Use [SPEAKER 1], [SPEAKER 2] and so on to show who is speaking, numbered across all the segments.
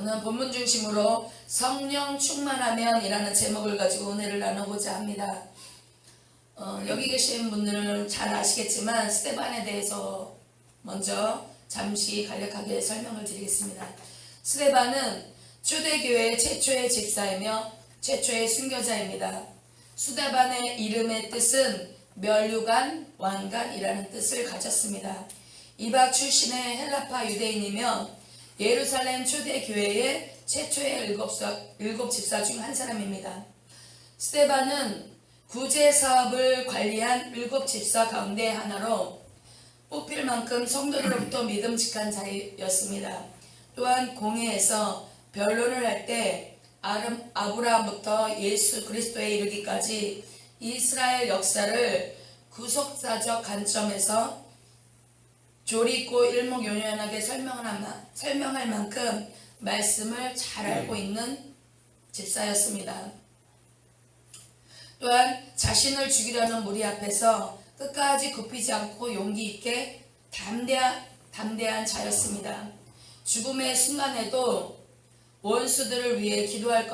[SPEAKER 1] 저는 본문 중심으로 성령 충만하면이라는 제목을 가지고 은혜를 나누고자 합니다. 여기 계신 분들은 잘 아시겠지만 스데반에 대해서 먼저 잠시 간략하게 설명을 드리겠습니다. 스데반은 초대교회의 최초의 집사이며 최초의 순교자입니다. 스데반의 이름의 뜻은 멸류관, 왕관이라는 뜻을 가졌습니다. 이박 출신의 헬라파 유대인이며 예루살렘 초대교회의 최초의 일곱 집사 중 한 사람입니다. 스데반은 구제 사업을 관리한 일곱 집사 가운데 하나로 뽑힐 만큼 성도들로부터 믿음직한 자였습니다. 또한 공회에서 변론을 할 때 아브라함부터 예수 그리스도에 이르기까지 이스라엘 역사를 구속사적 관점에서 조리 있고 일목요연하게 설명할 만큼 말씀을 잘 알고 있는 집사였습니다. 또한 자신을 죽이려는 무리 앞에서 끝까지 굽히지 않고 용기 있게 담대한 자였습니다. 죽음의 순간에도 원수들을 위해 기도한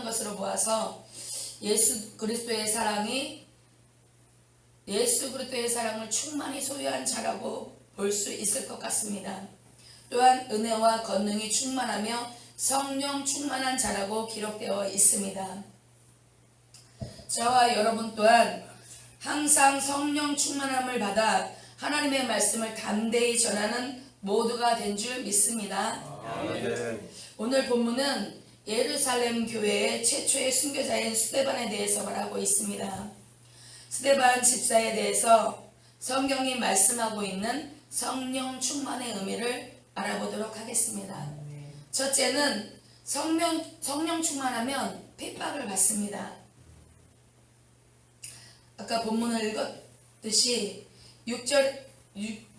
[SPEAKER 1] 것으로 보아서 예수 그리스도의 사랑을 충만히 소유한 자라고 볼 수 있을 것 같습니다. 또한 은혜와 권능이 충만하며 성령 충만한 자라고 기록되어 있습니다. 저와 여러분 또한 항상 성령 충만함을 받아 하나님의 말씀을 담대히 전하는 모두가 된 줄 믿습니다. 아멘. 오늘 본문은 예루살렘 교회의 최초의 순교자인 스데반에 대해서 말하고 있습니다. 스데반 집사에 대해서 성경이 말씀하고 있는 성령 충만의 의미를 알아보도록 하겠습니다. 첫째는 성령 충만하면 핍박을 받습니다. 아까 본문을 읽었듯이 6장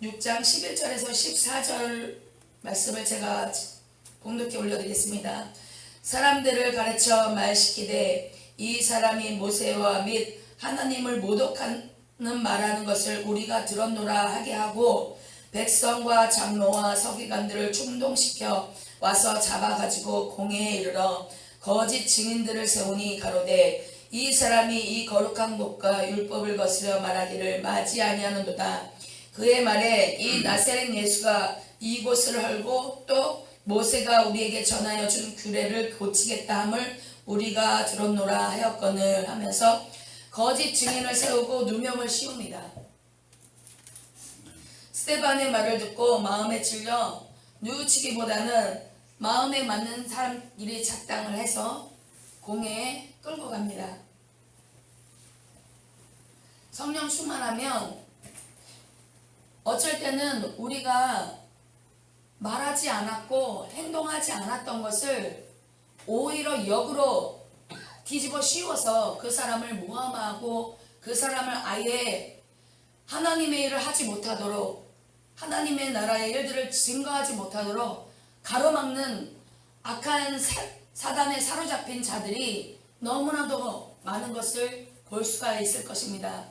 [SPEAKER 1] 11절에서 14절 말씀을 제가 봉독해 올려드리겠습니다. 사람들을 가르쳐 말시키되 이 사람이 모세와 및 하나님을 모독하는 말하는 것을 우리가 들었노라 하게 하고 백성과 장로와 서기관들을 충동시켜 와서 잡아가지고 공회에 이르러 거짓 증인들을 세우니 가로되 이 사람이 이 거룩한 곳과 율법을 거스려 말하기를 마지 아니하는도다. 그의 말에 이 나사렛 예수가 이곳을 헐고 또 모세가 우리에게 전하여 준 규례를 고치겠다 함을 우리가 들었노라 하였거늘 하면서 거짓 증인을 세우고 누명을 씌웁니다. 스데반의 말을 듣고 마음에 찔려 뉘우치기보다는 마음에 맞는 사람끼리 작당을 해서 공회에 끌고 갑니다. 성령 충만하면 어쩔 때는 우리가 말하지 않았고 행동하지 않았던 것을 오히려 역으로 뒤집어 씌워서 그 사람을 모함하고 그 사람을 아예 하나님의 일을 하지 못하도록 하나님의 나라의 일들을 증거하지 못하도록 가로막는 악한 사단에 사로잡힌 자들이 너무나도 많은 것을 볼 수가 있을 것입니다.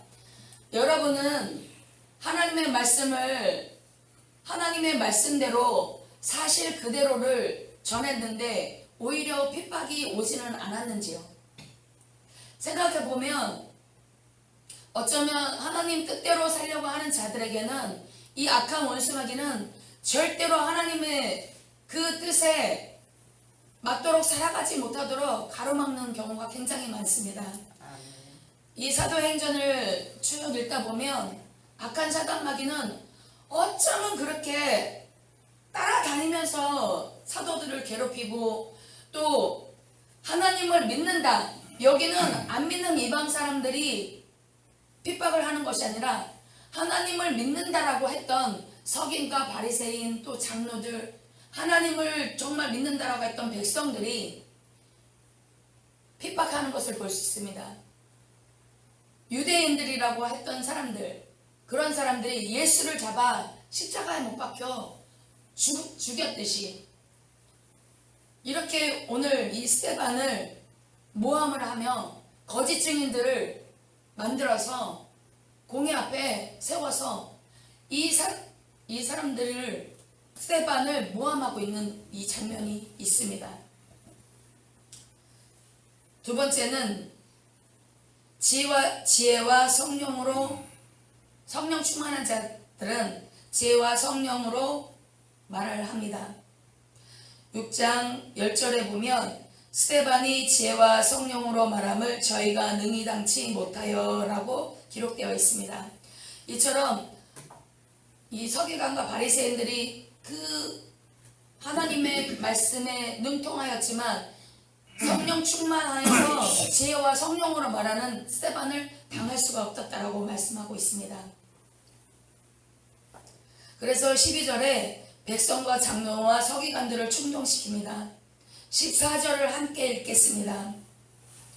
[SPEAKER 1] 여러분은 하나님의 말씀대로 사실 그대로를 전했는데 오히려 핍박이 오지는 않았는지요? 생각해보면 어쩌면 하나님 뜻대로 살려고 하는 자들에게는 이 악한 원수마귀는 절대로 하나님의 그 뜻에 맞도록 살아가지 못하도록 가로막는 경우가 굉장히 많습니다. 이 사도행전을 쭉 읽다 보면 악한 사단마귀는 어쩌면 그렇게 따라다니면서 사도들을 괴롭히고 또 하나님을 믿는다. 여기는 안 믿는 이방 사람들이 핍박을 하는 것이 아니라 하나님을 믿는다라고 했던 서기관과 바리새인 또 장로들 하나님을 정말 믿는다라고 했던 백성들이 핍박하는 것을 볼 수 있습니다. 유대인들이라고 했던 사람들 그런 사람들이 예수를 잡아 십자가에 못 박혀 죽였듯이 이렇게 오늘 이 스데반을 모함을 하며 거짓 증인들을 만들어서 공회 앞에 세워서 이 사람들을 스데반을 모함하고 있는 이 장면이 있습니다. 두 번째는 지혜와 성령으로, 성령 충만한 자들은 지혜와 성령으로 말을 합니다. 6장 10절에 보면 스데반이 지혜와 성령으로 말함을 저희가 능히 당치 못하여 라고 기록되어 있습니다. 이처럼 이 서기관과 바리새인들이 그 하나님의 말씀에 능통하였지만 성령 충만하여서 지혜와 성령으로 말하는 스데반을 당할 수가 없었다라고 말씀하고 있습니다. 그래서 12절에 백성과 장로와 서기관들을 충동시킵니다. 14절을 함께 읽겠습니다.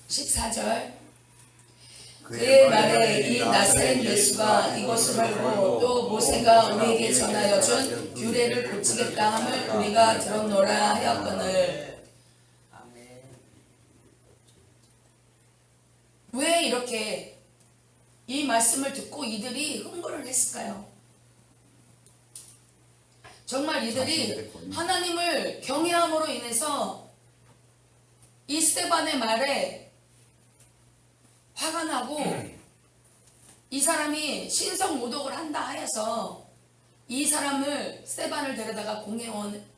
[SPEAKER 1] 14절 그의 말에 이 나사렛 예수가 이것을 알고 또 모세가 우리에게 전하여 준 규례를 고치겠다 함을 우리가 들었노라 하였거늘. 왜 이렇게 이 말씀을 듣고 이들이 흥분을 했을까요? 정말 이들이 하나님을 경외함으로 인해서 이 스데반의 말에 화가 나고 이 사람이 신성 모독을 한다 하여서 이 사람을 스데반을 데려다가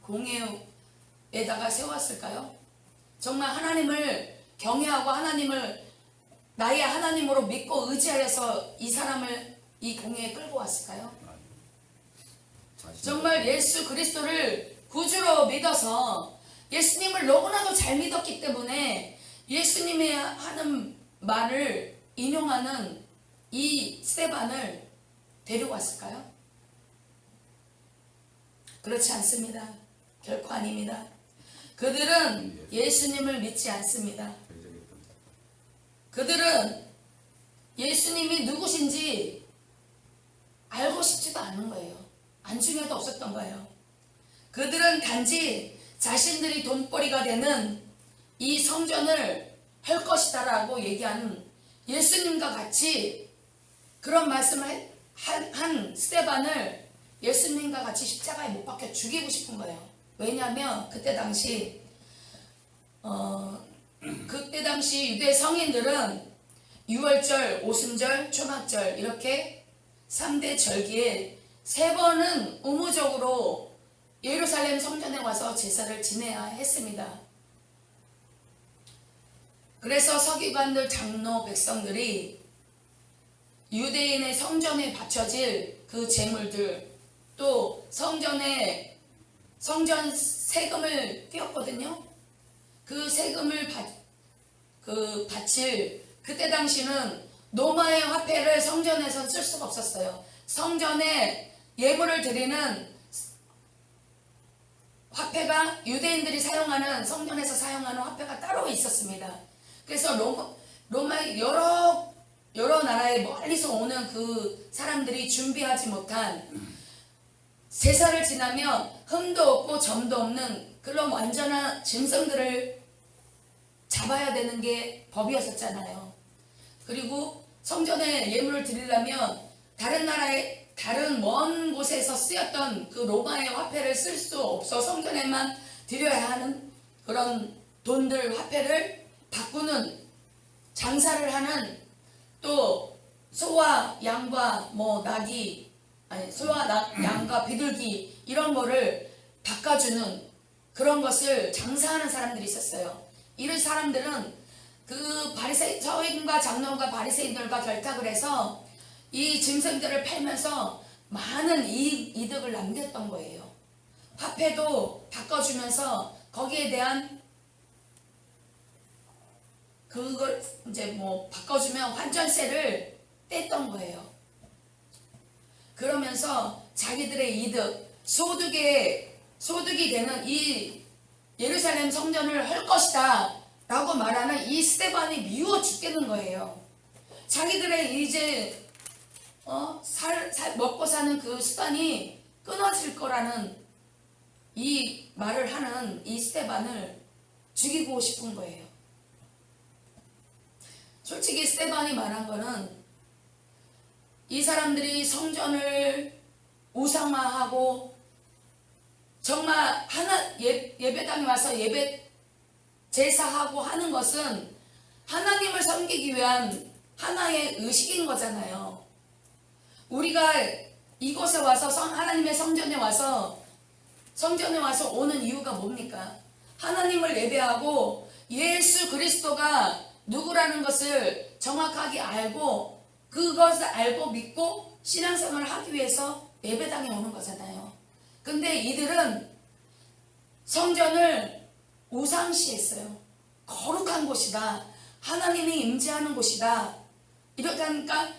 [SPEAKER 1] 공회에다가 세웠을까요? 정말 하나님을 경외하고 하나님을 나의 하나님으로 믿고 의지하여서 이 사람을 이 공회에 끌고 왔을까요? 정말 예수 그리스도를 구주로 믿어서 예수님을 너무나도 잘 믿었기 때문에 예수님의 하는 말을 인용하는 이 스데반을 데리고 왔을까요? 그렇지 않습니다. 결코 아닙니다. 그들은 예수님을 믿지 않습니다. 그들은 예수님이 누구신지 알고 싶지도 않은 거예요. 안중에도 없었던 거예요. 그들은 단지 자신들이 돈벌이가 되는 이 성전을 할 것이다 라고 얘기하는 예수님과 같이 그런 말씀을 한 스데반을 예수님과 같이 십자가에 못 박혀 죽이고 싶은 거예요. 왜냐하면 그때 당시 유대 성인들은 유월절, 오순절, 초막절 이렇게 3대 절기에 3번은 의무적으로 예루살렘 성전에 와서 제사를 지내야 했습니다. 그래서 서기관들, 장로, 백성들이 유대인의 성전에 바쳐질 그 제물들 또 성전 세금을 떼었거든요. 그 세금을 바칠 그때 당시는 로마의 화폐를 성전에서 쓸 수가 없었어요. 성전에 예물을 드리는 화폐가 유대인들이 사용하는 성전에서 사용하는 화폐가 따로 있었습니다. 그래서 로마의 여러 나라에 멀리서 오는 그 사람들이 준비하지 못한 제사를 지나면 흠도 없고 점도 없는 그런 완전한 짐승들을 잡아야 되는 게 법이었었잖아요. 그리고 성전에 예물을 드리려면 다른 먼 곳에서 쓰였던 그 로마의 화폐를 쓸 수 없어 성전에만 드려야 하는 그런 돈들 화폐를 바꾸는 장사를 하는 또 소와 양과 양과 비둘기 이런 거를 바꿔주는 그런 것을 장사하는 사람들이 있었어요. 이런 사람들은 그 서기관과 장로과 바리새인들과 결탁을 해서 이 짐승들을 팔면서 많은 이득을 남겼던 거예요. 화폐도 바꿔주면서 거기에 대한 그걸 이제 바꿔주면 환전세를 뗐던 거예요. 그러면서 자기들의 이득, 소득이 되는 이 예루살렘 성전을 할 것이다 라고 말하는 이 스데반이 미워 죽겠는 거예요. 자기들의 이제 먹고 사는 그 수단이 끊어질 거라는 이 말을 하는 이 스데반을 죽이고 싶은 거예요. 솔직히 스데반이 말한 거는 이 사람들이 성전을 우상화하고 예배당에 와서 예배 제사하고 하는 것은 하나님을 섬기기 위한 하나의 의식인 거잖아요. 우리가 이곳에 와서 하나님의 성전에 와서 오는 이유가 뭡니까? 하나님을 예배하고 예수 그리스도가 누구라는 것을 정확하게 알고 그것을 알고 믿고 신앙생활을 하기 위해서 예배당에 오는 거잖아요. 근데 이들은 성전을 우상시했어요. 거룩한 곳이다. 하나님이 임재하는 곳이다. 이렇게 하니까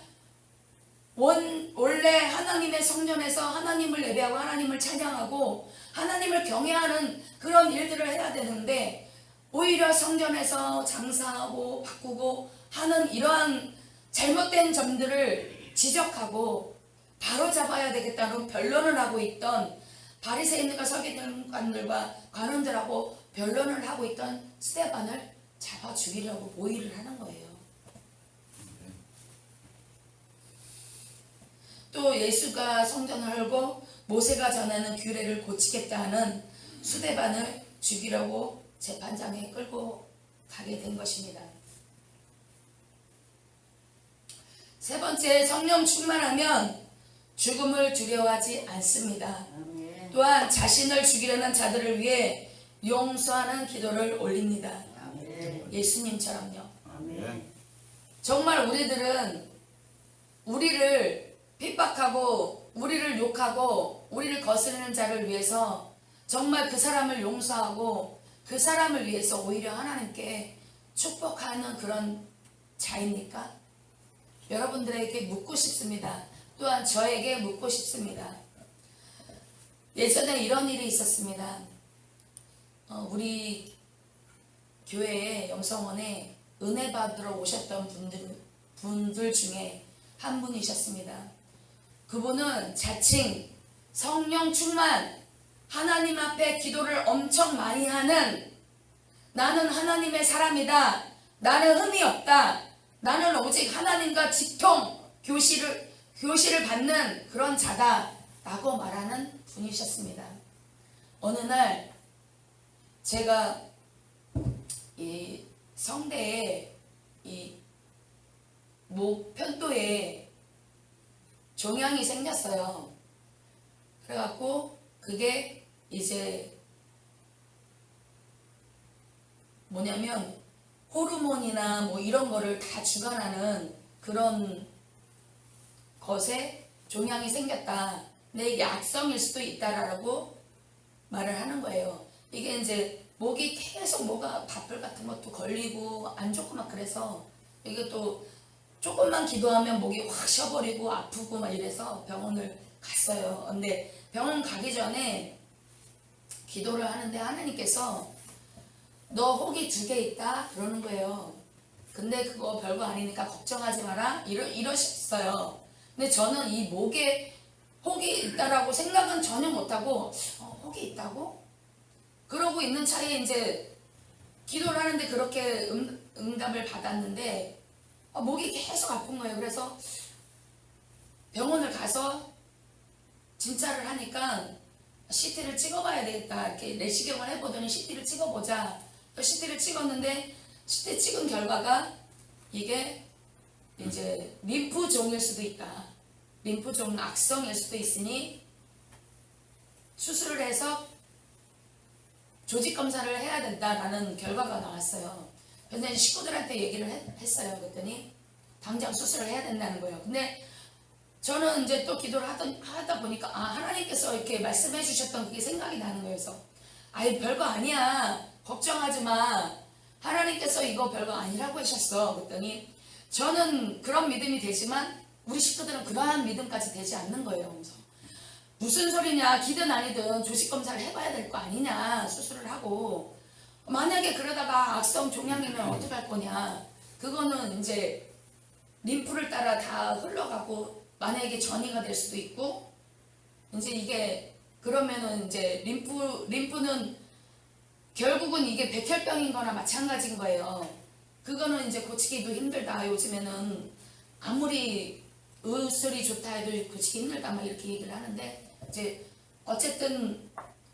[SPEAKER 1] 원래 하나님의 성전에서 하나님을 예배하고 하나님을 찬양하고 하나님을 경외하는 그런 일들을 해야 되는데 오히려 성전에서 장사하고 바꾸고 하는 이러한 잘못된 점들을 지적하고 바로잡아야 되겠다는 변론을 하고 있던 바리새인들과 서기관들과 관원들하고 변론을 하고 있던 스데반을 잡아 죽이려고 모의를 하는 거예요. 또 예수가 성전을 헐고 모세가 전하는 규례를 고치겠다 하는 스데반을 죽이려고 재판장에 끌고 가게 된 것입니다. 세 번째, 성령 충만하면 죽음을 두려워하지 않습니다. 또한 자신을 죽이려는 자들을 위해 용서하는 기도를 올립니다. 예수님처럼요. 정말 우리들은 우리를 핍박하고 우리를 욕하고 우리를 거스르는 자를 위해서 정말 그 사람을 용서하고 그 사람을 위해서 오히려 하나님께 축복하는 그런 자입니까? 여러분들에게 묻고 싶습니다. 또한 저에게 묻고 싶습니다. 예전에 이런 일이 있었습니다. 우리 교회에 영성원에 은혜 받으러 오셨던 분들 중에 한 분이셨습니다. 그분은 자칭 성령 충만, 하나님 앞에 기도를 엄청 많이 하는, 나는 하나님의 사람이다, 나는 흠이 없다, 나는 오직 하나님과 직통 교시를 받는 그런 자다 라고 말하는 분이셨습니다. 어느 날 제가 이 성대에 이 목 편도에 종양이 생겼어요. 그래갖고 그게 이제 뭐냐면 호르몬이나 뭐 이런 거를 다 주관하는 그런 것에 종양이 생겼다. 근데 이게 악성일 수도 있다라고 말을 하는 거예요. 이게 이제 목이 계속 뭐가 바풀 같은 것도 걸리고 안 좋고 막 그래서 이게 또 조금만 기도하면 목이 확 쉬어버리고 아프고 막 이래서 병원을 갔어요. 근데 병원 가기 전에 기도를 하는데 하나님께서 너 혹이 2개 있다 그러는 거예요. 근데 그거 별거 아니니까 걱정하지 마라 이러셨어요. 근데 저는 이 목에 혹이 있다라고 생각은 전혀 못하고 혹이 있다고? 그러고 있는 차에 이제 기도를 하는데 그렇게 응답을 받았는데 목이 계속 아픈 거예요. 그래서 병원을 가서 진찰을 하니까 CT를 찍어봐야 되겠다 이렇게 내시경을 해보더니 CT를 찍어보자. CT를 찍었는데 CT 찍은 결과가 이게 이제 림프종일 수도 있다. 림프종 악성일 수도 있으니 수술을 해서 조직 검사를 해야 된다라는 결과가 나왔어요. 그래서 식구들한테 얘기를 했어요. 그랬더니 당장 수술을 해야 된다는 거예요. 근데 저는 이제 또 기도를 하다 보니까 하나님께서 이렇게 말씀해 주셨던 그게 생각이 나는 거예요. 그래서 아이 별거 아니야. 걱정하지 마. 하나님께서 이거 별거 아니라고 하셨어. 그랬더니 저는 그런 믿음이 되지만 우리 식구들은 그러한 믿음까지 되지 않는 거예요. 그래서 무슨 소리냐, 기든 아니든 조직검사를 해봐야 될 거 아니냐, 수술을 하고. 만약에 그러다가 악성 종양이면 어떻게 할 거냐. 그거는 이제 림프를 따라 다 흘러가고 만약에 전이가 될 수도 있고, 이제 이게 그러면은 이제 림프는 결국은 이게 백혈병인 거나 마찬가지인 거예요. 그거는 이제 고치기도 힘들다. 요즘에는 아무리 의술이 좋다 해도 고치기 힘들다 막 이렇게 얘기를 하는데, 이제 어쨌든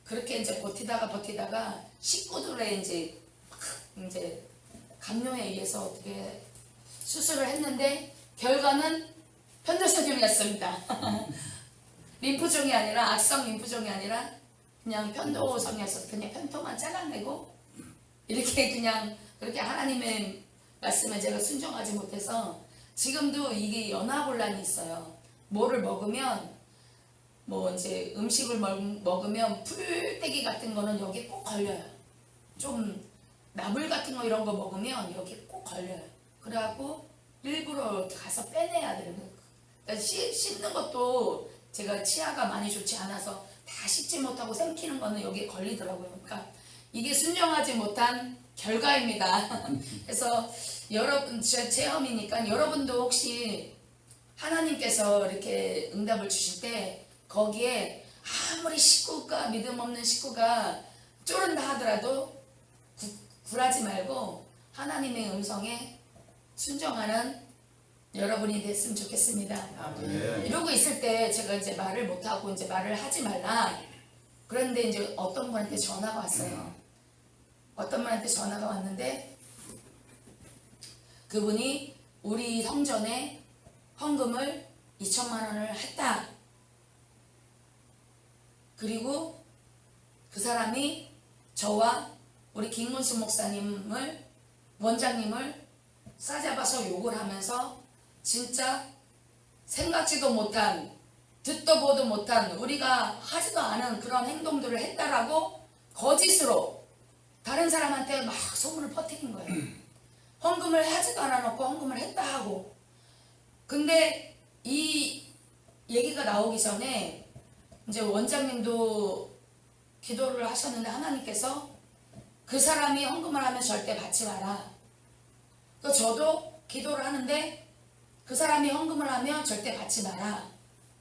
[SPEAKER 1] 그렇게 이제 버티다가 식구들의 이제 감염에 의해서 어떻게 수술을 했는데 결과는 편도선염이었습니다. 림프종이 아니라 악성 림프종이 아니라 그냥 편도성이었어서 그냥 편도만 잘라내고 이렇게 그냥 그렇게 하나님의 말씀에 제가 순종하지 못해서 지금도 이게 연화곤란이 있어요. 뭐를 먹으면 뭐 이제 음식을 먹으면 풀떼기 같은 거는 여기 꼭 걸려요. 좀 나물 같은 거 이런 거 먹으면 여기 꼭 걸려요. 그래갖고 일부러 가서 빼내야 돼요. 그러니까 씹는 것도 제가 치아가 많이 좋지 않아서 다 씹지 못하고 삼키는 거는 여기에 걸리더라고요. 그러니까 이게 순종하지 못한 결과입니다. 그래서 여러분 제 체험이니까 여러분도 혹시 하나님께서 이렇게 응답을 주실 때 거기에 아무리 식구가 믿음 없는 식구가 쫄은다 하더라도 굴하지 말고 하나님의 음성에 순종하는 여러분이 됐으면 좋겠습니다.
[SPEAKER 2] 네.
[SPEAKER 1] 이러고 있을 때 제가 이제 말을 못하고 이제 말을 하지 말라. 그런데 이제 어떤 분한테 전화가 왔어요. 어떤 분한테 전화가 왔는데 그분이 우리 성전에 헌금을 2천만 원을 했다. 그리고 그 사람이 저와 우리 김문수 목사님을 원장님을 싸잡아서 욕을 하면서 진짜 생각지도 못한 듣도 보도 못한 우리가 하지도 않은 그런 행동들을 했다라고 거짓으로 다른 사람한테 막 소문을 퍼뜨린 거예요. 헌금을 하지도 않아놓고 헌금을 했다 하고. 근데 이 얘기가 나오기 전에 이제 원장님도 기도를 하셨는데 하나님께서 그 사람이 헌금을 하면 절대 받지 마라. 또 저도 기도를 하는데 그 사람이 헌금을 하면 절대 받지 마라.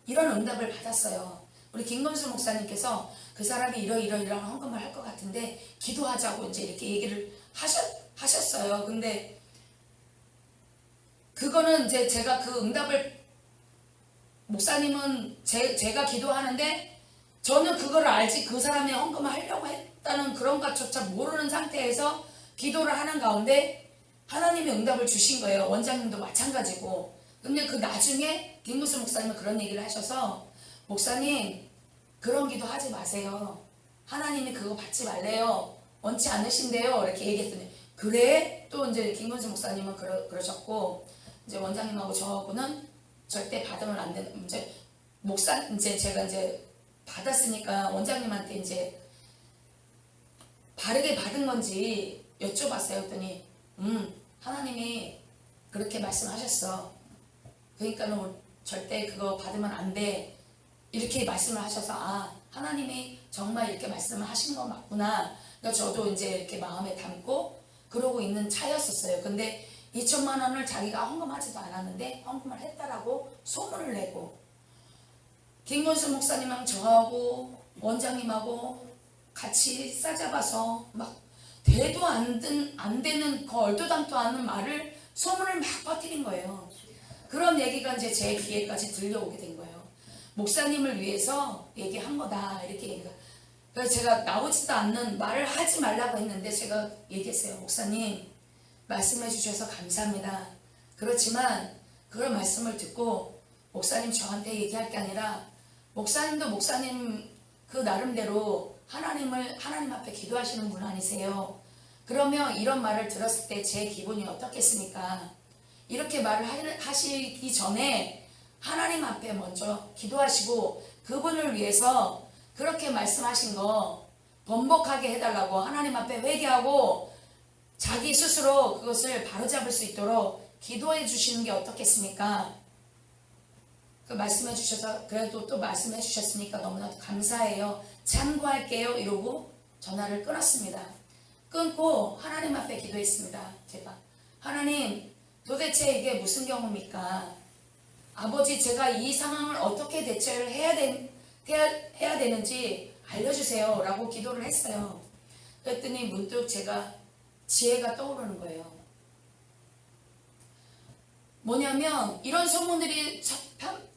[SPEAKER 1] 이런 응답을 받았어요. 우리 김건수 목사님께서 그 사람이 이런 헌금을 할 것 같은데 기도하자고 이제 이렇게 얘기를 하셨어요. 근데 그거는 이제 제가 그 응답을 목사님은 제가 기도하는데 저는 그걸 알지 그 사람이 헌금을 하려고 했다는 그런 것조차 모르는 상태에서 기도를 하는 가운데 하나님이 응답을 주신 거예요. 원장님도 마찬가지고. 근데 그 나중에 김무수 목사님은 그런 얘기를 하셔서 목사님 그런 기도 하지 마세요. 하나님이 그거 받지 말래요. 원치 않으신데요. 이렇게 얘기했더니 그래? 또 이제 김문수 목사님은 그러셨고 이제 원장님하고 저하고는 절대 받으면 안 되는 이제 제가 이제 받았으니까 원장님한테 이제 바르게 받은 건지 여쭤봤어요. 그랬더니 하나님이 그렇게 말씀하셨어. 그러니까는 절대 그거 받으면 안 돼. 이렇게 말씀을 하셔서 하나님이 정말 이렇게 말씀을 하신 거 맞구나. 그러니까 저도 이제 이렇게 마음에 담고 그러고 있는 차였었어요. 근데 2천만 원을 자기가 헌금하지도 않았는데 헌금을 했다라고 소문을 내고 김건수 목사님하고 저하고 원장님하고 같이 싸잡아서 막 대도 안 되는 그 얼토당토 않은 말을 소문을 막 퍼뜨린 거예요. 그런 얘기가 이제 제 귀에까지 들려오게 된 거예요. 목사님을 위해서 얘기한 거다 이렇게 얘기가. 그래서 제가 나오지도 않는 말을 하지 말라고 했는데 제가 얘기했어요. 목사님 말씀해 주셔서 감사합니다. 그렇지만 그런 말씀을 듣고 목사님 저한테 얘기할 게 아니라 목사님도 목사님 그 나름대로 하나님 앞에 기도하시는 분 아니세요? 그러면 이런 말을 들었을 때 제 기분이 어떻겠습니까? 이렇게 말을 하시기 전에 하나님 앞에 먼저 기도하시고 그분을 위해서 그렇게 말씀하신 거 번복하게 해달라고 하나님 앞에 회개하고 자기 스스로 그것을 바로잡을 수 있도록 기도해 주시는 게 어떻겠습니까? 그 말씀해 주셔서 그래도 또 말씀해 주셨으니까 너무나도 감사해요. 참고할게요. 이러고 전화를 끊었습니다. 끊고 하나님 앞에 기도했습니다. 제가 하나님 도대체 이게 무슨 경우입니까? 아버지 제가 이 상황을 어떻게 대처를 해야 되는지 알려주세요. 라고 기도를 했어요. 그랬더니 문득 제가 지혜가 떠오르는 거예요. 뭐냐면 이런 소문들이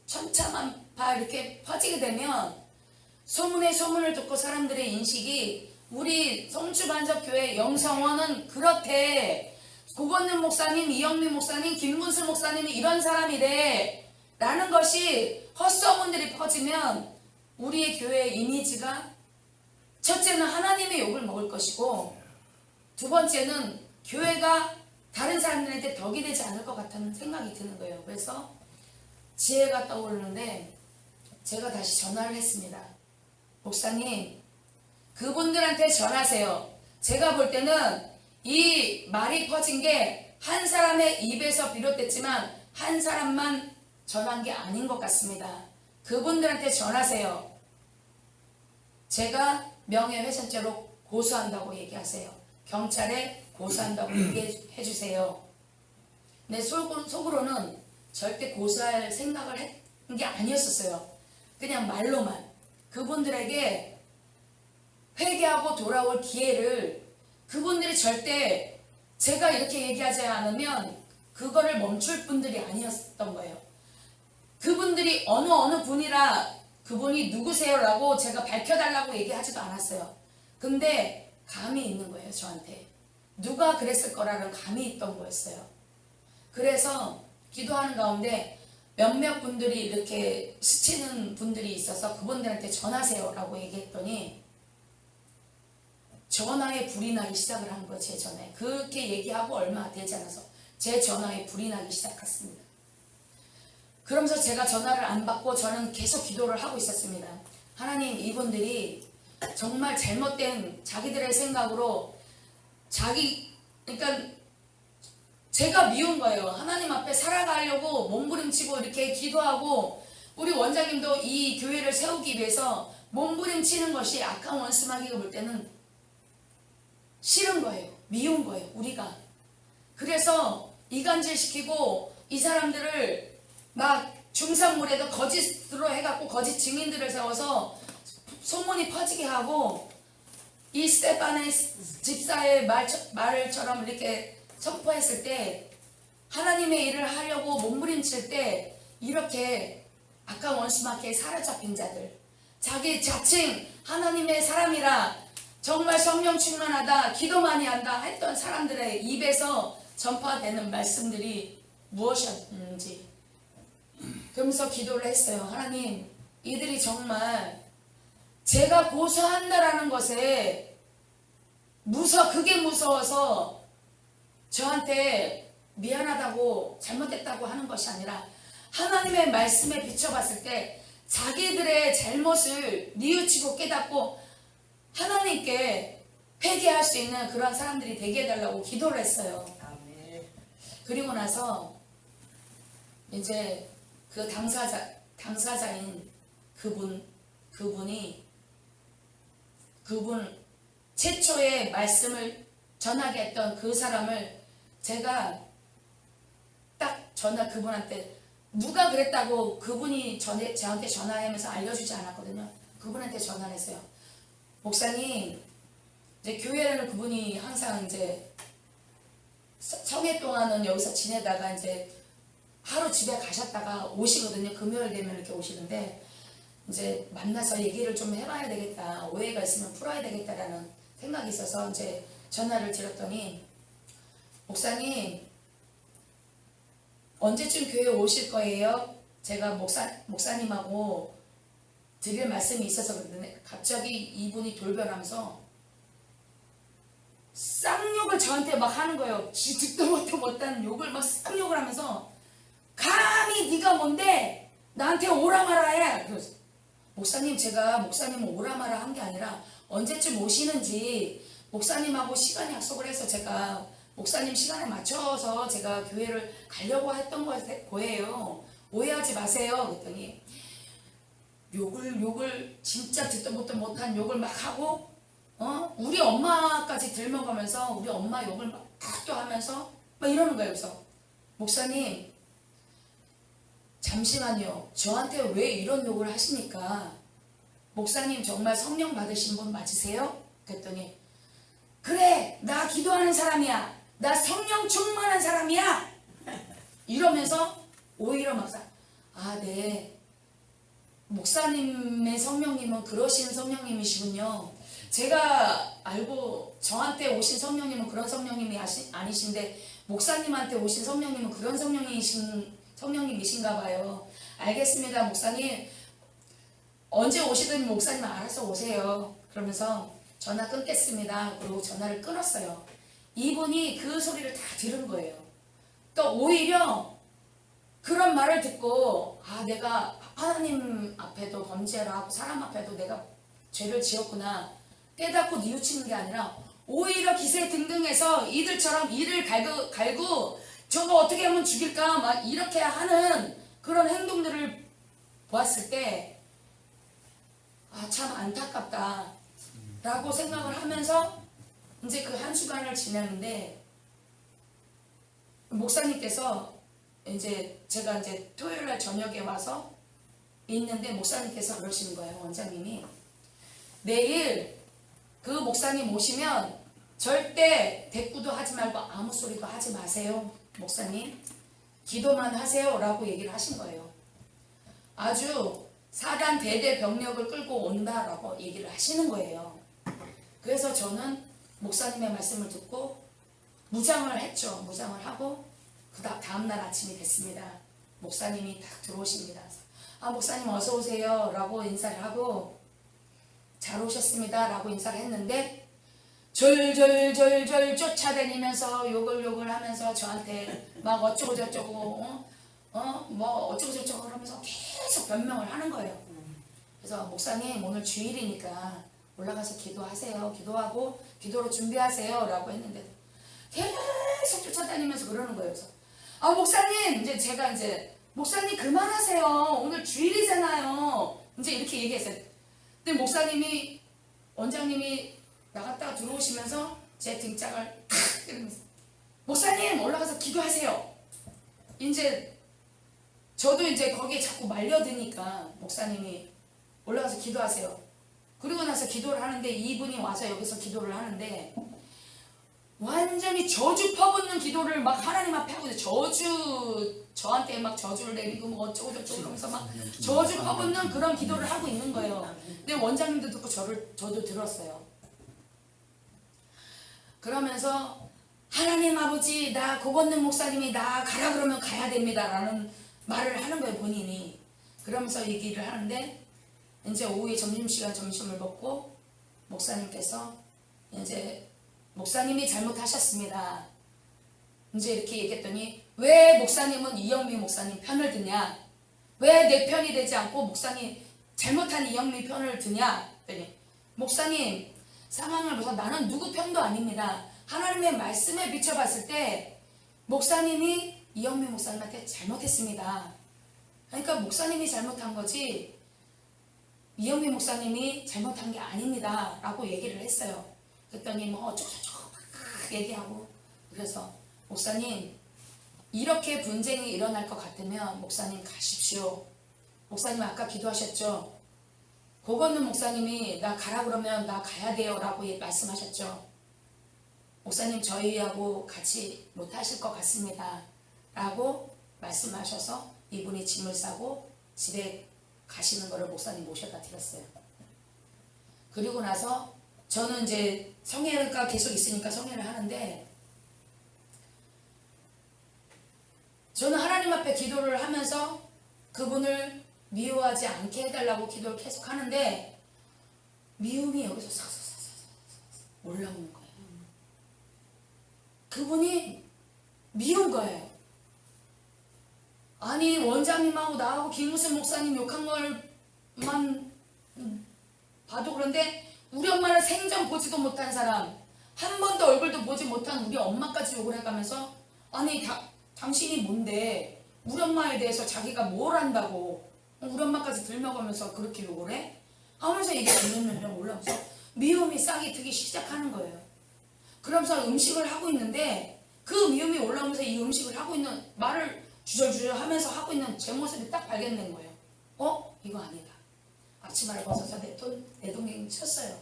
[SPEAKER 1] 천차만파 이렇게 퍼지게 되면 소문에 소문을 듣고 사람들의 인식이 우리 성주반석교회 영성원은 그렇대. 구건능 목사님, 이영민 목사님, 김문수 목사님이 이런 사람이래 라는 것이 헛소문들이 퍼지면 우리의 교회의 이미지가 첫째는 하나님의 욕을 먹을 것이고 두 번째는 교회가 다른 사람들한테 덕이 되지 않을 것 같다는 생각이 드는 거예요. 그래서 지혜가 떠오르는데 제가 다시 전화를 했습니다. 목사님, 그분들한테 전하세요. 제가 볼 때는 이 말이 퍼진 게 한 사람의 입에서 비롯됐지만 한 사람만 전한 게 아닌 것 같습니다. 그분들한테 전하세요. 제가 명예훼손죄로 고소한다고 얘기하세요. 경찰에 고소한다고 얘기해 주세요. 내 속으로는 절대 고소할 생각을 한 게 아니었었어요. 그냥 말로만 그분들에게 회개하고 돌아올 기회를, 그분들이 절대 제가 이렇게 얘기하지 않으면 그거를 멈출 분들이 아니었던 거예요. 그분들이 어느 분이라 그분이 누구세요 라고 제가 밝혀달라고 얘기하지도 않았어요. 근데 감이 있는 거예요. 저한테 누가 그랬을 거라는 감이 있던 거였어요. 그래서 기도하는 가운데 몇몇 분들이 이렇게 스치는 분들이 있어서 그분들한테 전하세요 라고 얘기했더니 전화에 불이 나기 시작을 한 거예요. 제 전화에. 그렇게 얘기하고 얼마 되지 않아서 제 전화에 불이 나기 시작했습니다. 그러면서 제가 전화를 안 받고 저는 계속 기도를 하고 있었습니다. 하나님, 이분들이 정말 잘못된 자기들의 생각으로 그러니까 제가 미운 거예요. 하나님 앞에 살아가려고 몸부림치고 이렇게 기도하고 우리 원장님도 이 교회를 세우기 위해서 몸부림치는 것이 악한 원수마귀가 볼 때는 싫은 거예요. 미운 거예요. 우리가. 그래서 이간질시키고 이 사람들을 막 중상물에도 거짓으로 해갖고 거짓 증인들을 세워서 소문이 퍼지게 하고 이 스테파네 집사의 말처럼 이렇게 선포했을 때 하나님의 일을 하려고 몸부림칠 때 이렇게 악한 원수마귀에 사로잡힌 자들, 자기 자칭 하나님의 사람이라 정말 성령 충만하다, 기도 많이 한다 했던 사람들의 입에서 전파되는 말씀들이 무엇이었는지 그러면서 기도를 했어요. 하나님, 이들이 정말 제가 고소한다라는 것에 그게 무서워서 저한테 미안하다고 잘못했다고 하는 것이 아니라 하나님의 말씀에 비춰봤을 때 자기들의 잘못을 뉘우치고 깨닫고 하나님께 회개할 수 있는 그런 사람들이 되게 해달라고 기도를 했어요. 그리고 나서 이제 그 당사자인 그분 최초의 말씀을 전하게 했던 그 사람을 제가 딱 그분한테 누가 그랬다고 그분이 저한테 전화하면서 알려주지 않았거든요. 그분한테 전화를 했어요. 목사님, 이제 교회라는 그분이 항상 이제 성회 동안은 여기서 지내다가 이제 하루 집에 가셨다가 오시거든요. 금요일 되면 이렇게 오시는데 이제 만나서 얘기를 좀 해봐야 되겠다. 오해가 있으면 풀어야 되겠다라는 생각이 있어서 이제 전화를 드렸더니 목사님, 언제쯤 교회 오실 거예요? 제가 목사님하고 드릴 말씀이 있어서 그랬는데 갑자기 이분이 돌변하면서 쌍욕을 저한테 막 하는 거예요. 듣도 못하는 욕을 막 쌍욕을 하면서 감히 네가 뭔데 나한테 오라 마라 해. 그래서 목사님, 제가 목사님을 오라 마라 한 게 아니라 언제쯤 오시는지 목사님하고 시간 약속을 해서 제가 목사님 시간에 맞춰서 제가 교회를 가려고 했던 거예요. 오해하지 마세요. 그랬더니 욕을 진짜 듣도 못한 욕을 막 하고 우리 엄마까지 들먹으면서 우리 엄마 욕을 막 또 하면서 막 이러는 거예요. 그래서 목사님, 잠시만요. 저한테 왜 이런 욕을 하십니까? 목사님 정말 성령 받으신 분 맞으세요? 그랬더니 그래, 나 기도하는 사람이야. 나 성령 충만한 사람이야. 이러면서 오히려 막 네, 목사님의 성령님은 그러신 성령님이시군요. 제가 알고 저한테 오신 성령님은 그런 성령님이 아니신데 목사님한테 오신 성령님은 그런 성령님이신가 봐요. 알겠습니다, 목사님. 언제 오시든 목사님 알아서 오세요. 그러면서 전화 끊겠습니다. 그리고 전화를 끊었어요. 이분이 그 소리를 다 들은 거예요. 그러니까 오히려 그런 말을 듣고 내가 하나님 앞에도 범죄를 하고 사람 앞에도 내가 죄를 지었구나 깨닫고 뉘우치는 게 아니라 오히려 기세등등해서 이들처럼 이를 갈고 저거 어떻게 하면 죽일까 막 이렇게 하는 그런 행동들을 보았을 때 참 안타깝다 라고 생각을 하면서 이제 그 한 주간을 지내는데 목사님께서 이제 제가 이제 토요일날 저녁에 와서 있는데 목사님께서 그러시는 거예요. 원장님이 내일 그 목사님 오시면 절대 대꾸도 하지 말고 아무 소리도 하지 마세요. 목사님 기도만 하세요 라고 얘기를 하신 거예요. 아주 사단 대대 병력을 끌고 온다라고 얘기를 하시는 거예요. 그래서 저는 목사님의 말씀을 듣고 무장을 했죠. 무장을 하고 그 다음날 아침이 됐습니다. 목사님이 딱 들어오십니다. 목사님 어서 오세요 라고 인사를 하고 잘 오셨습니다 라고 인사를 했는데 졸졸졸졸 쫓아다니면서 욕을 하면서 저한테 막 어쩌고 저쩌고 뭐 어쩌고 저쩌고 그러면서 계속 변명을 하는 거예요. 그래서 목사님 오늘 주일이니까 올라가서 기도하세요. 기도하고 기도로 준비하세요 라고 했는데 계속 쫓아다니면서 그러는 거예요. 그래서 목사님 이제 제가 이제 목사님 그만하세요. 오늘 주일이잖아요. 이제 이렇게 얘기했어요. 근데 목사님이 원장님이 나갔다가 들어오시면서 제 등짝을 탁 때리면서 목사님 올라가서 기도하세요. 이제 저도 이제 거기에 자꾸 말려드니까 목사님이 올라가서 기도하세요. 그리고 나서 기도를 하는데 이분이 와서 여기서 기도를 하는데 완전히 저주 퍼붓는 기도를 막 하나님 앞에 하고 저한테 막 저주를 내리고 뭐 어쩌고 저쩌고 그러면서 막 저주 퍼붓는 그런 기도를 하고 있는 거예요. 근데 원장님도 듣고 저도 들었어요. 그러면서 하나님 아버지 나 고건능 목사님이 나 가라 그러면 가야 됩니다 라는 말을 하는 거예요. 본인이. 그러면서 얘기를 하는데 이제 오후에 점심시간 점심을 먹고 목사님께서 이제 목사님이 잘못하셨습니다. 이제 이렇게 얘기했더니 왜 목사님은 이영미 목사님 편을 드냐? 왜 내 편이 되지 않고 목사님 잘못한 이영미 편을 드냐? 그랬더니 목사님 상황을 보서 나는 누구 편도 아닙니다. 하나님의 말씀에 비춰봤을 때 목사님이 이영미 목사님한테 잘못했습니다. 그러니까 목사님이 잘못한 거지 이영미 목사님이 잘못한 게 아닙니다 라고 얘기를 했어요. 그랬더니 뭐 어쩌고저쩌고 막 얘기하고 그래서 목사님 이렇게 분쟁이 일어날 것 같으면 목사님 가십시오. 목사님 아까 기도하셨죠. 고건능 목사님이 나 가라 그러면 나 가야 돼요 라고 말씀하셨죠. 목사님 저희하고 같이 못하실 것 같습니다 라고 말씀하셔서 이분이 짐을 싸고 집에 가시는 거를 목사님 모셔다 드렸어요. 그리고 나서 저는 이제 성회가 계속 있으니까 성회를 하는데 저는 하나님 앞에 기도를 하면서 그분을 미워하지 않게 해달라고 기도를 계속 하는데 미움이 여기서 사사사사 올라오는 거예요. 그분이 미운 거예요. 아니 원장님하고 나하고 김우순 목사님 욕한 걸만 봐도 그런데 우리 엄마를 생전 보지도 못한 사람 한 번도 얼굴도 보지 못한 우리 엄마까지 욕을 해가면서 아니 당신이 뭔데 우리 엄마에 대해서 자기가 뭘 안다고 우리 엄마까지 들먹으면서 그렇게 욕을 해? 하면서 이게 점점 올라오면서 미움이 싹이 트기 시작하는 거예요. 그러면서 음식을 하고 있는데 그 미움이 올라오면서 이 음식을 하고 있는 말을 주절주절 하면서 하고 있는 제 모습이 딱 발견된 거예요. 이거 아니다. 앞치마를 벗어서 내 동생이 쳤어요.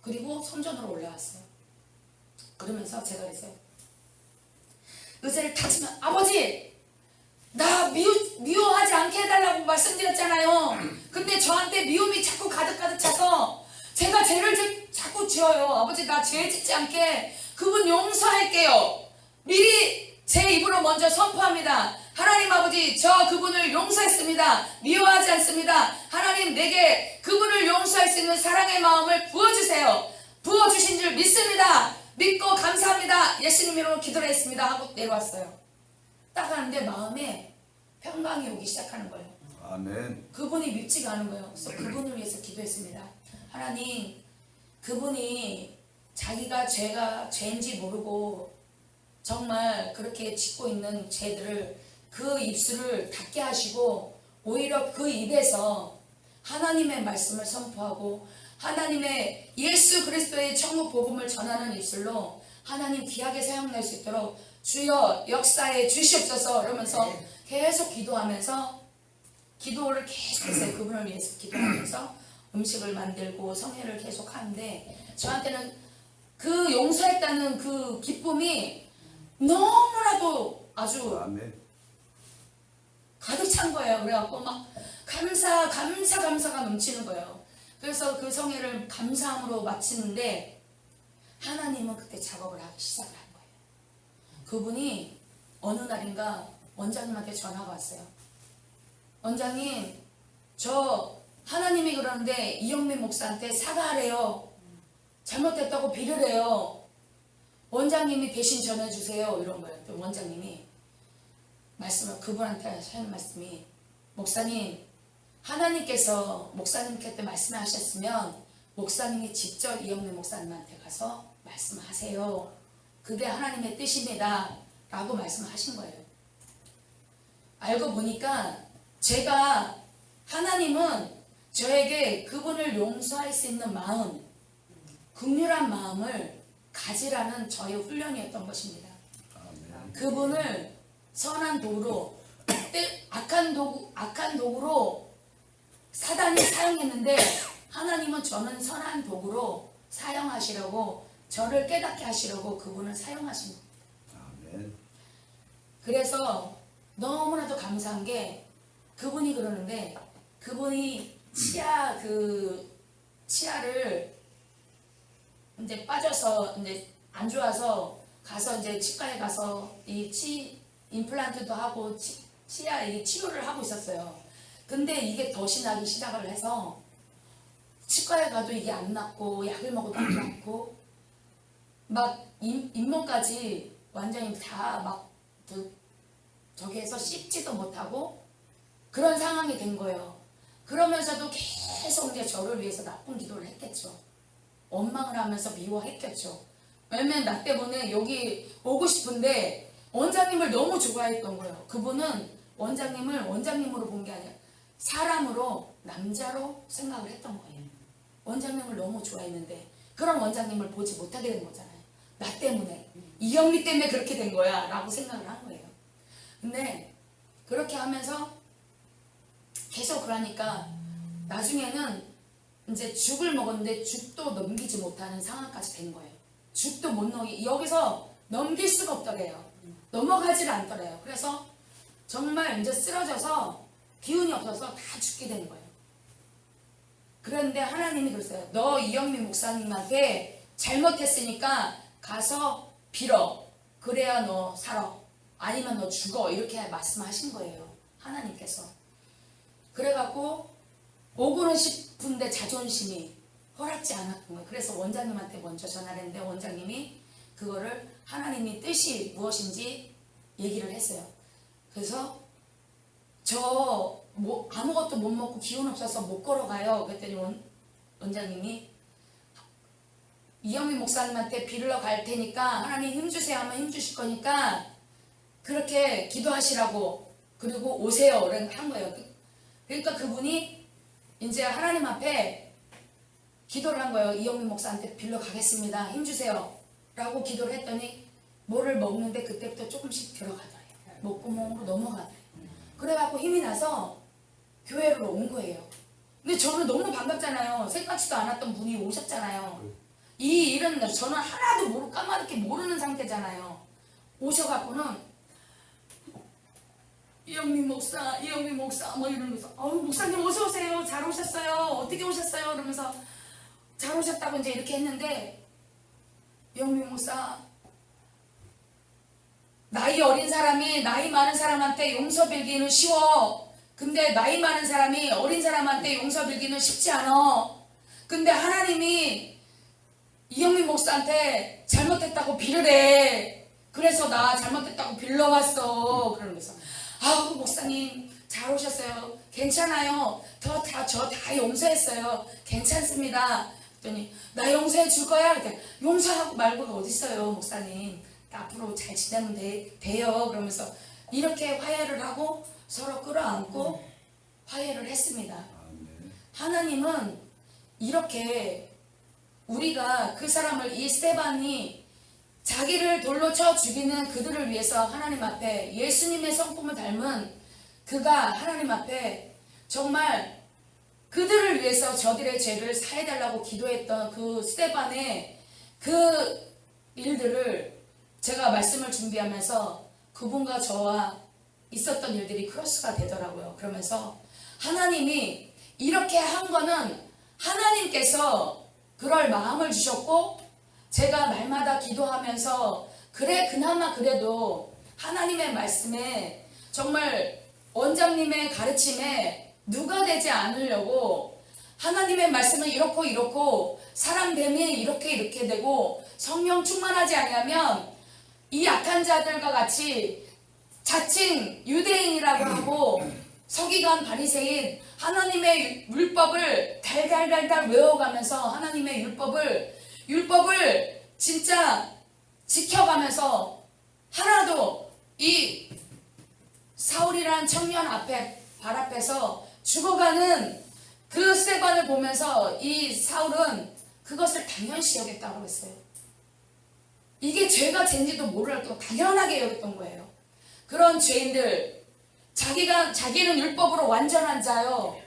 [SPEAKER 1] 그리고 성전으로 올라왔어요. 그러면서 제가 그랬어요. 의자를 탁 치면 아버지! 나 미워하지 않게 해달라고 말씀드렸잖아요. 근데 저한테 미움이 자꾸 가득 차서 제가 죄를 자꾸 지어요. 아버지, 나 죄 짓지 않게 그분 용서할게요. 미리 제 입으로 먼저 선포합니다. 하나님 아버지, 저 그분을 용서했습니다. 미워하지 않습니다. 하나님, 내게 그분을 용서할 수 있는 사랑의 마음을 부어주세요. 부어주신 줄 믿습니다. 믿고 감사합니다. 예수님 이름으로 기도를 했습니다 하고 내려왔어요. 딱 하는데 마음에 평강이 오기 시작하는 거예요.
[SPEAKER 2] 아멘.
[SPEAKER 1] 그분이 밉지가 않은 거예요. 그래서 그분을 위해서 기도했습니다. 하나님, 그분이 자기가 죄인지 모르고 정말 그렇게 짓고 있는 죄들을 그 입술을 닫게 하시고 오히려 그 입에서 하나님의 말씀을 선포하고 하나님의 예수 그리스도의 천국 복음을 전하는 입술로 하나님 귀하게 사용될 수 있도록 주여 역사에 주시옵소서 이러면서 계속 기도하면서 기도를 계속했어요. 그분을 위해서 기도하면서 음식을 만들고 성회를 계속 하는데 저한테는 그 용서했다는 그 기쁨이 너무나도 아주
[SPEAKER 2] 아멘.
[SPEAKER 1] 가득 찬 거예요. 그래갖고 막 감사가 넘치는 거예요. 그래서 그 성회를 감사함으로 마치는데 하나님은 그때 작업을 하기 시작을 한 거예요. 그분이 어느 날인가 원장님한테 전화가 왔어요. 원장님, 저 하나님이 그러는데 이영민 목사한테 사과하래요. 잘못했다고 비료래요. 원장님이 대신 전해주세요. 이런 거예요. 또 원장님이 말씀을 그분한테 하는 말씀이 목사님, 하나님께서 목사님께 말씀하셨으면 목사님이 직접 이영민 목사님한테 가서 말씀하세요. 그게 하나님의 뜻입니다. 라고 말씀하신 거예요. 알고 보니까 제가 하나님은 저에게 그분을 용서할 수 있는 마음, 긍휼한 마음을 가지라는 저의 훈련이었던 것입니다.
[SPEAKER 2] 아멘.
[SPEAKER 1] 그분을 선한 도구로 악한 도구로 사단이 사용했는데 하나님은 저는 선한 도구로 사용하시려고 저를 깨닫게 하시려고 그분을 사용하신 겁니다.
[SPEAKER 2] 아멘.
[SPEAKER 1] 그래서 너무나도 감사한 게 그분이 그러는데 그분이 치아를 이제 빠져서 이제 안 좋아서 가서 이제 치과에 가서 이 임플란트도 하고 치아 이 치료를 하고 있었어요. 근데 이게 덫이 나기 시작을 해서 치과에 가도 이게 안 낫고 약을 먹어도 안 낫고 막 잇몸까지 완전히 다 막 저기에서 씹지도 못하고 그런 상황이 된 거예요. 그러면서도 계속 이제 저를 위해서 나쁜 기도를 했겠죠. 원망을 하면서 미워했겠죠. 왜냐면 나 때문에 여기 오고 싶은데 원장님을 너무 좋아했던 거예요. 그분은 원장님을 원장님으로 본 게 아니라 사람으로 남자로 생각을 했던 거예요. 원장님을 너무 좋아했는데 그런 원장님을 보지 못하게 된 거잖아요. 나 때문에 이영미 때문에 그렇게 된 거야 라고 생각을 한 거예요. 근데 그렇게 하면서 계속 그러니까 나중에는 이제 죽을 먹었는데 죽도 넘기지 못하는 상황까지 된 거예요. 죽도 못 여기서 넘길 수가 없더래요. 넘어가지를 않더래요. 그래서 정말 이제 쓰러져서 기운이 없어서 다 죽게 된 거예요. 그런데 하나님이 그랬어요. 너 이영민 목사님한테 잘못했으니까 가서 빌어. 그래야 너 살아. 아니면 너 죽어. 이렇게 말씀하신 거예요. 하나님께서. 그래갖고 오고는 싶은데 자존심이 허락지 않았던 거예요. 그래서 원장님한테 먼저 전화를 했는데 원장님이 그거를 하나님의 뜻이 무엇인지 얘기를 했어요. 그래서 저 아무것도 못 먹고 기운 없어서 못 걸어가요. 그랬더니 원장님이 이영민 목사님한테 빌러 갈 테니까 하나님 힘주세요 하면 힘주실 거니까 그렇게 기도하시라고 그리고 오세요 한 거예요. 그러니까 그분이 이제 하나님 앞에 기도를 한 거예요. 이영민 목사한테 빌러 가겠습니다. 힘주세요 라고 기도를 했더니 뭐를 먹는데 그때부터 조금씩 들어가더래요. 목구멍으로 넘어가더래요. 그래갖고 힘이 나서 교회로 온 거예요. 근데 저는 너무 반갑잖아요. 생각지도 않았던 분이 오셨잖아요. 이 일은 저는 하나도 까맣게 모르는 상태잖아요. 오셔갖고는 이영민 목사 뭐 이러면서 목사님 어서 오세요. 잘 오셨어요. 어떻게 오셨어요? 그러면서 잘 오셨다고 이제 이렇게 했는데, 이영민 목사, 나이 어린 사람이 나이 많은 사람한테 용서 빌기는 쉬워. 근데 나이 많은 사람이 어린 사람한테 용서 빌기는 쉽지 않아. 근데 하나님이 이영민 목사한테 잘못했다고 빌으래. 그래서 나 잘못했다고 빌러왔어. 그러면서 아우 목사님 잘 오셨어요. 괜찮아요. 저 다 용서했어요. 괜찮습니다. 그랬더니 나 용서해 줄 거야. 그랬더니 용서하고 말고가 어딨어요 목사님. 앞으로 잘 지내면 돼요. 그러면서 이렇게 화해를 하고 서로 끌어안고 화해를 했습니다.
[SPEAKER 2] 아멘.
[SPEAKER 1] 하나님은 이렇게 우리가 그 사람을, 이 스데반이 자기를 돌로 쳐 죽이는 그들을 위해서 하나님 앞에, 예수님의 성품을 닮은 그가 하나님 앞에 정말 그들을 위해서 저들의 죄를 사해달라고 기도했던 그 스데반의 그 일들을 제가 말씀을 준비하면서 그분과 저와 있었던 일들이 크로스가 되더라고요. 그러면서 하나님이 이렇게 한 거는 하나님께서 그럴 마음을 주셨고, 제가 날마다 기도하면서 그래 그나마 그래도 하나님의 말씀에, 정말 원장님의 가르침에 누가 되지 않으려고, 하나님의 말씀은 이렇고 사람 됨이 이렇게 되고 성령 충만하지 아니하면 이 악한 자들과 같이 자칭 유대인이라고 하고 서기관 바리새인 하나님의 율법을 달달달달 외워가면서 하나님의 율법을 진짜 지켜가면서 하나도 이 사울이란 청년 앞에, 발 앞에서 죽어가는 그 스데반을 보면서 이 사울은 그것을 당연시 여겼다고 했어요. 이게 죄가 죄인지도 모르고 당연하게 여겼던 거예요. 그런 죄인들, 자기는 율법으로 완전한 자요,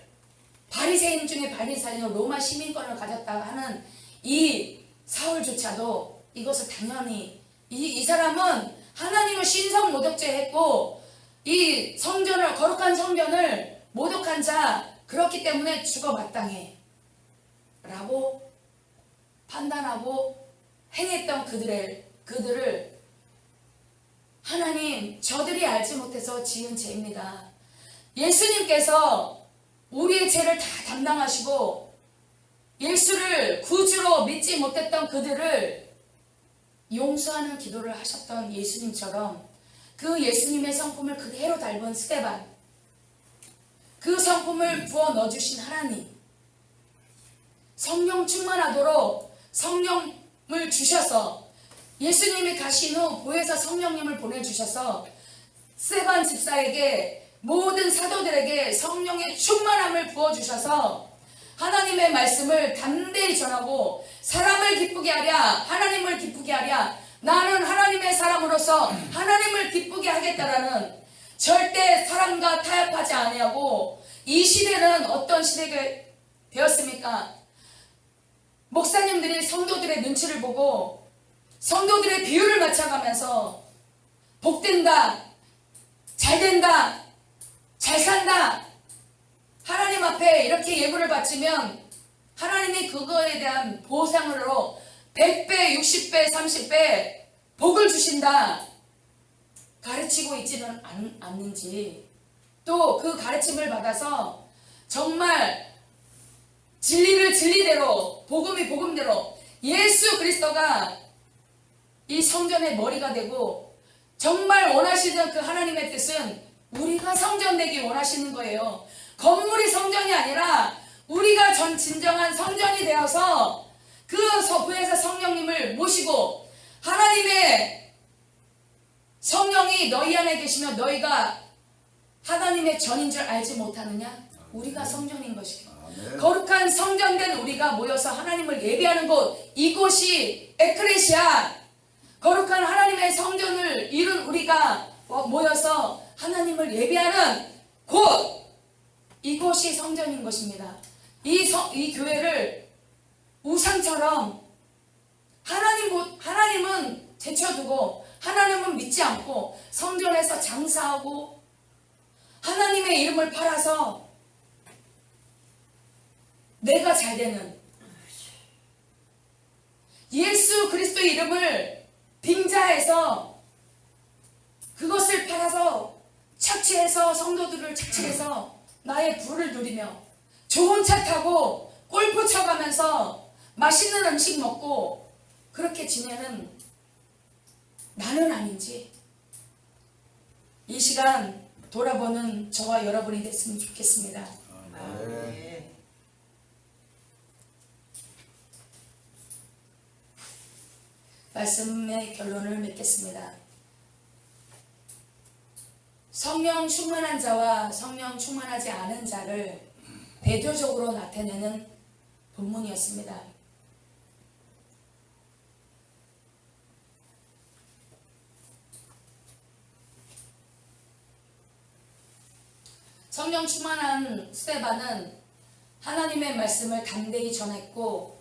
[SPEAKER 1] 바리새인 중에 바리새인으로 로마 시민권을 가졌다 하는 이 사울조차도 이것을 당연히, 이 사람은 하나님을 신성 모독죄했고 이 성전을, 거룩한 성전을 모독한 자, 그렇기 때문에 죽어 마땅해 라고 판단하고 행했던 그들을 하나님, 저들이 알지 못해서 지은 죄입니다. 예수님께서 우리의 죄를 다 담당하시고 예수를 구주로 믿지 못했던 그들을 용서하는 기도를 하셨던 예수님처럼 그 예수님의 성품을 그대로 닮은 스데반, 그 성품을 부어 넣어주신 하나님, 성령 충만하도록 성령을 주셔서 예수님이 가신 후 보혜사 성령님을 보내주셔서 스데반 집사에게, 모든 사도들에게 성령의 충만함을 부어주셔서 하나님의 말씀을 담대히 전하고 사람을 기쁘게 하랴, 하나님을 기쁘게 하랴, 나는 하나님의 사람으로서 하나님을 기쁘게 하겠다라는, 절대 사람과 타협하지 아니하고, 이 시대는 어떤 시대가 되었습니까? 목사님들이 성도들의 눈치를 보고 성도들의 비율을 맞춰가면서 복된다, 잘된다, 잘 산다, 하나님 앞에 이렇게 예물을 바치면 하나님이 그거에 대한 보상으로 100배, 60배, 30배 복을 주신다 가르치고 있지는 않는지, 또 그 가르침을 받아서 정말 진리를 진리대로, 복음이 복음대로, 예수 그리스도가 이 성전의 머리가 되고 정말 원하시는 그 하나님의 뜻은 우리가 성전되기 원하시는 거예요. 건물이 성전이 아니라 우리가 진정한 성전이 되어서 그 부에서 성령님을 모시고, 하나님의 성령이 너희 안에 계시면 너희가 하나님의 전인 줄 알지 못하느냐? 우리가 성전인 것이에요. 거룩한 성전된 우리가 모여서 하나님을 예배하는 곳, 이곳이 에클레시아, 거룩한 하나님의 성전을 이룬 우리가 모여서 하나님을 예배하는 곳, 이곳이 성전인 것입니다. 이 교회를 우상처럼 하나님은 제쳐두고 하나님은 믿지 않고 성전에서 장사하고 하나님의 이름을 팔아서 내가 잘 되는, 예수 그리스도의 이름을 빙자해서 그것을 팔아서 착취해서 성도들을 착취해서 나의 부를 누리며 좋은 차 타고 골프 쳐가면서 맛있는 음식 먹고 그렇게 지내는 나는 아닌지 이 시간 돌아보는 저와 여러분이 됐으면 좋겠습니다.
[SPEAKER 2] 아멘.
[SPEAKER 1] 말씀의 결론을 맺겠습니다. 성령 충만한 자와 성령 충만하지 않은 자를 대조적으로 나타내는 본문이었습니다. 성령 충만한 스데반은 하나님의 말씀을 담대히 전했고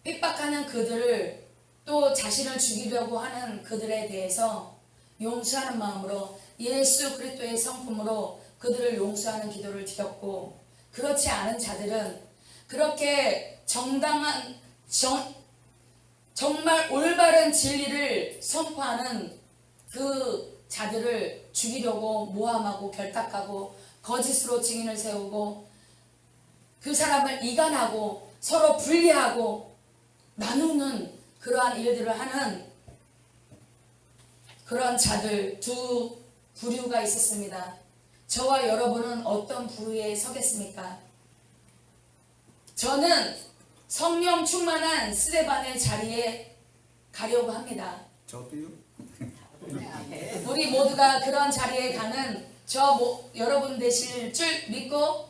[SPEAKER 1] 핍박하는 그들을 또 자신을 죽이려고 하는 그들에 대해서 용서하는 마음으로 예수 그리스도의 성품으로 그들을 용서하는 기도를 드렸고, 그렇지 않은 자들은 그렇게 정말 올바른 진리를 선포하는 그 자들을 죽이려고 모함하고 결탁하고 거짓으로 증인을 세우고 그 사람을 이간하고 서로 분리하고 나누는 그러한 일들을 하는 그런 자들 두 부류가 있었습니다. 저와 여러분은 어떤 부류에 서겠습니까? 저는 성령 충만한 스데반의 자리에 가려고 합니다.
[SPEAKER 2] 저도요.
[SPEAKER 1] 우리 모두가 그런 자리에 가는 여러분 되실 줄 믿고